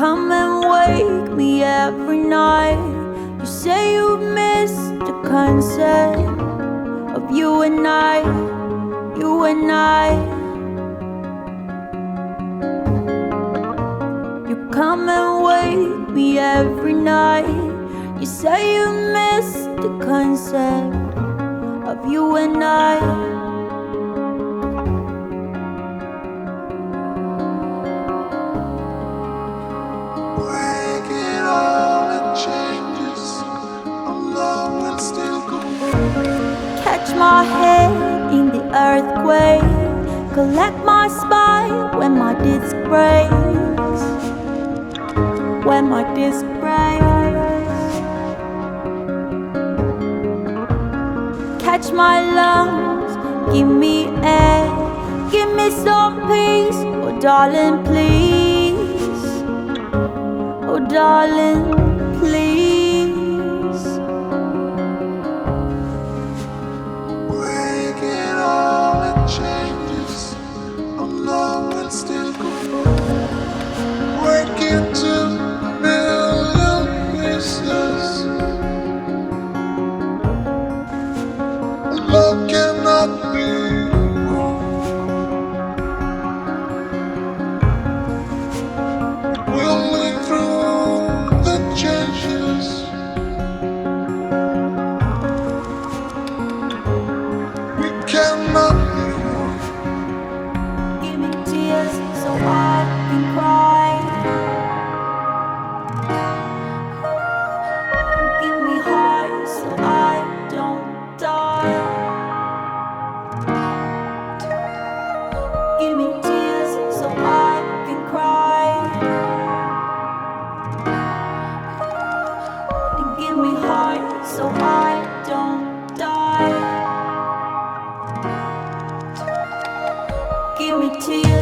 come and wake me every night. You say you miss the concept of you and I, you and I. You come and wake me every night. You say you miss the concept of you and I. Catch my head in the earthquake, collect my spine when my disc breaks, when my disc breaks. Catch my lungs, give me air, give me some peace, oh darling please, oh darling please. Love cannot be wrong. We'll live through the changes. We cannot be wrong. Give me tears so I can cry. Give me heart so I don't die. Give me tears so I can cry. And give me heart so I don't die. Give me tears.